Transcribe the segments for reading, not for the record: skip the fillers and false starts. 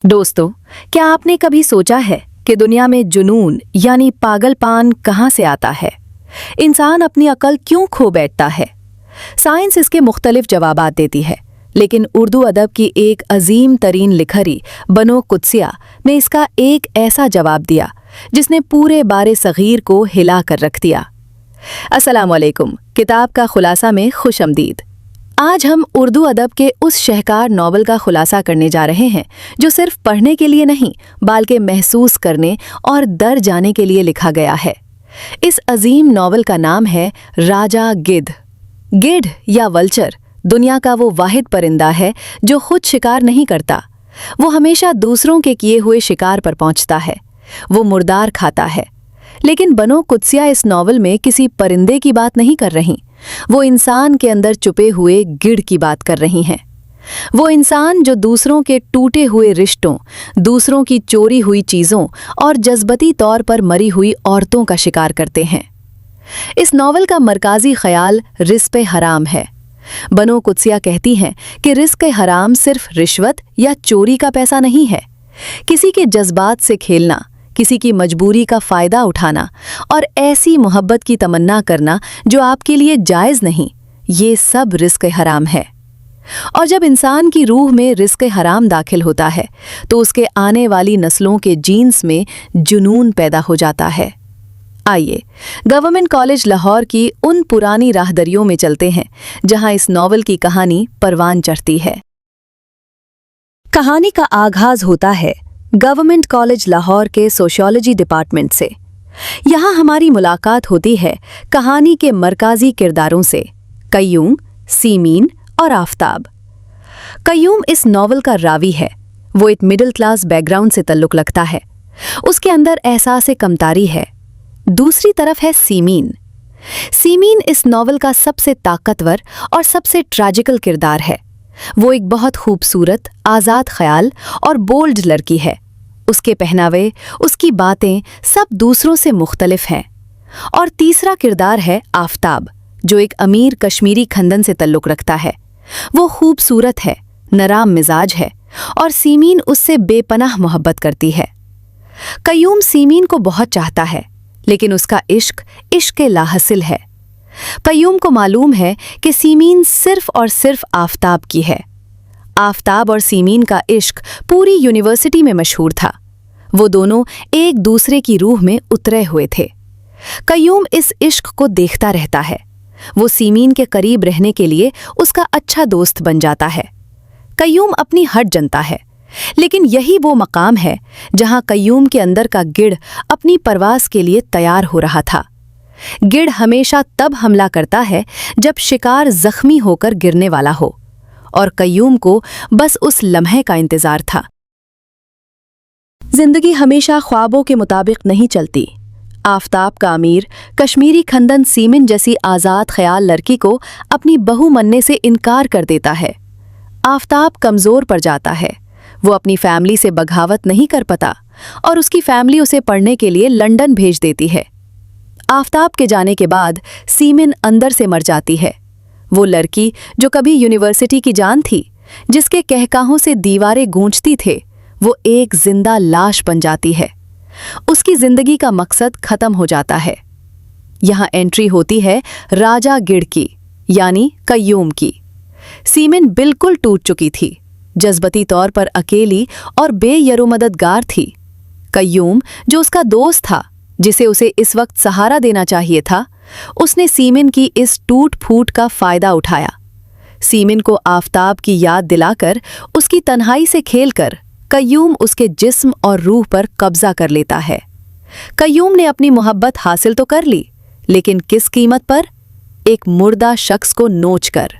दोस्तों, क्या आपने कभी सोचा है कि दुनिया में जुनून यानी पागलपन कहाँ से आता है? इंसान अपनी अकल क्यों खो बैठता है? साइंस इसके मुख्तलिफ जवाबात देती है, लेकिन उर्दू अदब की एक अजीम तरीन लिखरी बनो कुद्सिया ने इसका एक ऐसा जवाब दिया जिसने पूरे बारे सगीर को हिला कर रख दिया। अस्सलाम वालेकुम, किताब का खुलासा में खुशमदीद। आज हम उर्दू अदब के उस शहकार नॉवल का खुलासा करने जा रहे हैं जो सिर्फ पढ़ने के लिए नहीं बल्कि महसूस करने और दर जाने के लिए लिखा गया है। इस अजीम नॉवल का नाम है राजा गिद्ध। गिद्ध या वल्चर दुनिया का वो वाहिद परिंदा है जो खुद शिकार नहीं करता। वो हमेशा दूसरों के किए हुए शिकार पर पहुंचता है। वो मुर्दार खाता है। लेकिन बनो कुद्सिया इस नॉवल में किसी परिंदे की बात नहीं कर रही। वो इंसान के अंदर छुपे हुए गिद्ध की बात कर रही हैं। वो इंसान जो दूसरों के टूटे हुए रिश्तों, दूसरों की चोरी हुई चीज़ों और जज्बती तौर पर मरी हुई औरतों का शिकार करते हैं। इस नॉवल का मरकाजी ख्याल रिस्क हराम है। बनो कुद्सिया कहती हैं कि रिस्क हराम सिर्फ रिश्वत या चोरी का पैसा नहीं है। किसी के जज्बात से खेलना, किसी की मजबूरी का फ़ायदा उठाना और ऐसी मोहब्बत की तमन्ना करना जो आपके लिए जायज़ नहीं, ये सब रिस्क हराम है। और जब इंसान की रूह में रिस्क हराम दाखिल होता है तो उसके आने वाली नस्लों के जीन्स में जुनून पैदा हो जाता है। आइए गवर्नमेंट कॉलेज लाहौर की उन पुरानी राहदरियों में चलते हैं जहां इस नॉवल की कहानी परवान चढ़ती है। कहानी का आगाज होता है गवर्नमेंट कॉलेज लाहौर के सोशियोलॉजी डिपार्टमेंट से। यहाँ हमारी मुलाकात होती है कहानी के मरकाजी किरदारों से, कय्यूम, सीमीन और आफताब। कय्यूम इस नॉवल का रावी है। वो एक मिडिल क्लास बैकग्राउंड से तल्लुक़ लगता है। उसके अंदर एहसास कमतारी है। दूसरी तरफ है सीमीन। सीमीन इस नॉवल का सबसे ताकतवर और सबसे ट्रैजिकल किरदार है। वो एक बहुत खूबसूरत, आज़ाद ख्याल और बोल्ड लड़की है। उसके पहनावे, उसकी बातें सब दूसरों से मुख्तलिफ हैं। और तीसरा किरदार है आफताब, जो एक अमीर कश्मीरी खंदन से तल्लुक़ रखता है। वो खूबसूरत है, नराम मिजाज है और सीमीन उससे बेपनाह मोहब्बत करती है। कय्यूम सीमीन को बहुत चाहता है, लेकिन उसका इश्क लाहसिल है। कय्यूम को मालूम है कि सीमीन सिर्फ और सिर्फ आफताब की है। आफताब और सीमीन का इश्क पूरी यूनिवर्सिटी में मशहूर था। वो दोनों एक दूसरे की रूह में उतरे हुए थे। कय्यूम इस इश्क को देखता रहता है। वो सीमीन के करीब रहने के लिए उसका अच्छा दोस्त बन जाता है। कय्यूम अपनी हद जनता है, लेकिन यही वो मकाम है जहां कय्यूम के अंदर का गिद्ध अपनी परवास के लिए तैयार हो रहा था। गिद्ध हमेशा तब हमला करता है जब शिकार जख्मी होकर गिरने वाला हो, और कय्यूम को बस उस लम्हे का इंतजार था। जिंदगी हमेशा ख्वाबों के मुताबिक नहीं चलती। आफताब का अमीर कश्मीरी खंदन सीमिन जैसी आज़ाद ख्याल लड़की को अपनी बहू मनने से इनकार कर देता है। आफताब कमज़ोर पड़ जाता है। वो अपनी फैमिली से बगावत नहीं कर पाता और उसकी फैमिली उसे पढ़ने के लिए लंदन भेज देती है। आफताब के जाने के बाद सीमिन अंदर से मर जाती है। वो लड़की जो कभी यूनिवर्सिटी की जान थी, जिसके कहकाहों से दीवारें गूंजती थे, वो एक जिंदा लाश बन जाती है। उसकी जिंदगी का मकसद खत्म हो जाता है। यहाँ एंट्री होती है राजा गिद्ध की, यानी कय्यूम की। सीमिन बिल्कुल टूट चुकी थी, जज्बती तौर पर अकेली और बेयरोमददगार थी। कय्यूम जो उसका दोस्त था, जिसे उसे इस वक्त सहारा देना चाहिए था, उसने सीमिन की इस टूट फूट का फायदा उठाया। सीमिन को आफताब की याद दिलाकर उसकी तन्हाई से खेलकर कय्यूम उसके जिस्म और रूह पर कब्जा कर लेता है। कय्यूम ने अपनी मोहब्बत हासिल तो कर ली, लेकिन किस कीमत पर? एक मुर्दा शख्स को नोच कर।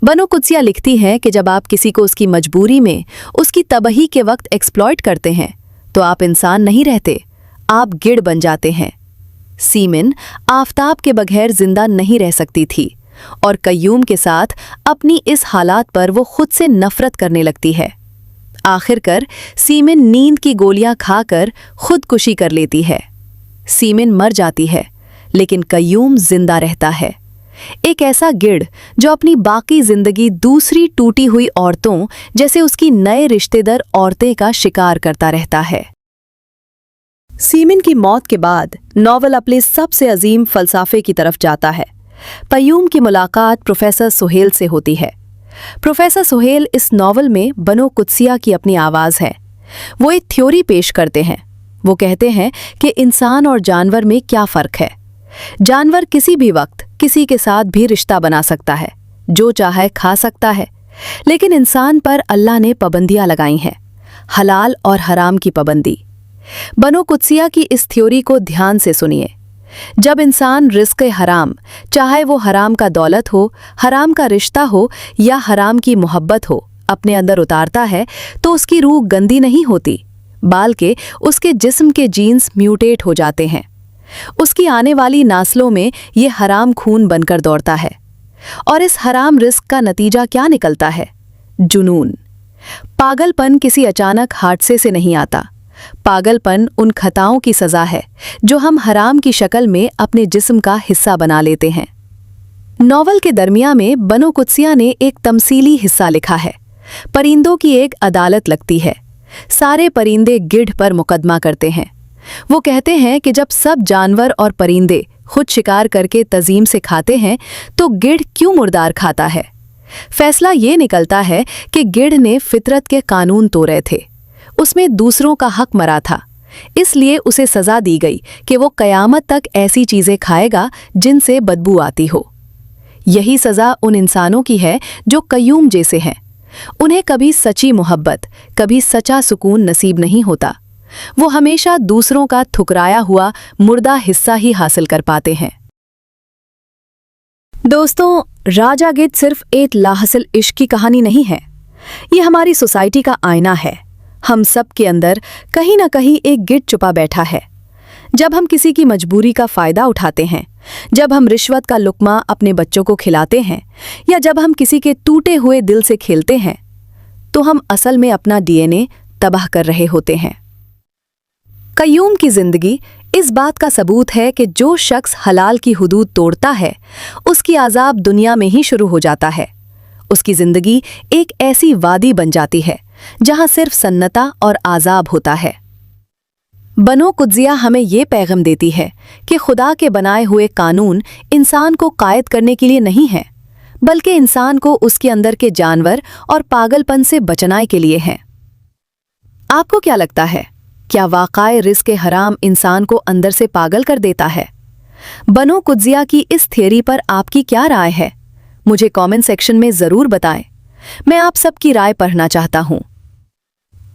बनो कुद्सिया लिखती हैं कि जब आप किसी को उसकी मजबूरी में, उसकी तबाही के वक्त एक्सप्लॉइट करते हैं तो आप इंसान नहीं रहते, आप गिद्ध बन जाते हैं। सीमिन आफताब के बगैर जिंदा नहीं रह सकती थी और कय्यूम के साथ अपनी इस हालात पर वो खुद से नफरत करने लगती है। आखिरकार सीमिन नींद की गोलियां खाकर खुदकुशी कर लेती है। सीमिन मर जाती है, लेकिन कय्यूम जिंदा रहता है। एक ऐसा गिद्ध जो अपनी बाकी जिंदगी दूसरी टूटी हुई औरतों जैसे उसकी नए रिश्तेदार औरतें का शिकार करता रहता है। सीमिन की मौत के बाद नॉवल अपने सबसे अजीम फलसाफे की तरफ जाता है। पय्यूम की मुलाकात प्रोफेसर सुहेल से होती है। प्रोफेसर सुहेल इस नॉवल में बनो कुत्सिया की अपनी आवाज़ है। वो एक थ्योरी पेश करते हैं। वो कहते हैं कि इंसान और जानवर में क्या फ़र्क है। जानवर किसी भी वक्त किसी के साथ भी रिश्ता बना सकता है, जो चाहे खा सकता है, लेकिन इंसान पर अल्लाह ने पाबंदियां लगाई हैं, हलाल और हराम की पाबंदी। बनो कुत्सिया की इस थ्योरी को ध्यान से सुनिए। जब इंसान रिस्क हराम, चाहे वो हराम का दौलत हो, हराम का रिश्ता हो या हराम की मोहब्बत हो, अपने अंदर उतारता है तो उसकी रूह गंदी नहीं होती, बल्कि उसके जिस्म के जीन्स म्यूटेट हो जाते हैं। उसकी आने वाली नस्लों में ये हराम खून बनकर दौड़ता है। और इस हराम रिस्क का नतीजा क्या निकलता है? जुनून। पागलपन किसी अचानक हादसे से नहीं आता। पागलपन उन खताओं की सज़ा है जो हम हराम की शक्ल में अपने जिस्म का हिस्सा बना लेते हैं। नॉवल के दरमिया में बनो कुत्सिया ने एक तमसीली हिस्सा लिखा है। परिंदों की एक अदालत लगती है। सारे परिंदे गिद्ध पर मुकदमा करते हैं। वो कहते हैं कि जब सब जानवर और परिंदे खुद शिकार करके तज़ीम से खाते हैं तो गिद्ध क्यों मुर्दार खाता है? फैसला ये निकलता है कि गिद्ध ने फितरत के कानून तोड़े थे। उसमें दूसरों का हक मरा था, इसलिए उसे सज़ा दी गई कि वो क़यामत तक ऐसी चीज़ें खाएगा जिनसे बदबू आती हो। यही सज़ा उन इंसानों की है जो कय्यूम जैसे हैं। उन्हें कभी सच्ची मोहब्बत, कभी सच्चा सुकून नसीब नहीं होता। वो हमेशा दूसरों का ठुकराया हुआ मुर्दा हिस्सा ही हासिल कर पाते हैं। दोस्तों, राजा गिद्ध सिर्फ एक लाहासिल इश्क की कहानी नहीं है। ये हमारी सोसाइटी का आईना है। हम सब के अंदर कहीं ना कहीं एक गिद्ध छुपा बैठा है। जब हम किसी की मजबूरी का फ़ायदा उठाते हैं, जब हम रिश्वत का लुक्मा अपने बच्चों को खिलाते हैं, या जब हम किसी के टूटे हुए दिल से खेलते हैं, तो हम असल में अपना डीएनए तबाह कर रहे होते हैं। कय्यूम की जिंदगी इस बात का सबूत है कि जो शख्स हलाल की हुदूद तोड़ता है, उसकी आज़ाब दुनिया में ही शुरू हो जाता है। उसकी जिंदगी एक ऐसी वादी बन जाती है जहां सिर्फ सन्नता और आज़ाब होता है। बनो कुत्सिया हमें ये पैगाम देती है कि खुदा के बनाए हुए कानून इंसान को कायद करने के लिए नहीं हैं, बल्कि इंसान को उसके अंदर के जानवर और पागलपन से बचने के लिए हैं। आपको क्या लगता है? क्या वाक़ई रिस्क हराम इंसान को अंदर से पागल कर देता है? बनो कुत्सिया की इस थियरी पर आपकी क्या राय है? मुझे कमेंट सेक्शन में ज़रूर बताएं। मैं आप सबकी राय पढ़ना चाहता हूँ।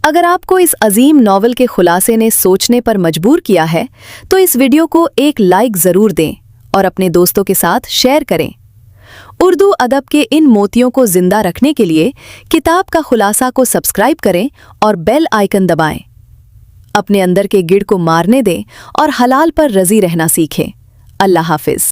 अगर आपको इस अजीम नॉवल के खुलासे ने सोचने पर मजबूर किया है, तो इस वीडियो को एक लाइक ज़रूर दें और अपने दोस्तों के साथ शेयर करें। उर्दू अदब के इन मोतियों को जिंदा रखने के लिए किताब का खुलासा को सब्सक्राइब करें और बेल आइकन दबाएं। अपने अंदर के गिद्ध को मारने दें और हलाल पर रज़ी रहना सीखें। अल्लाह हाफिज़।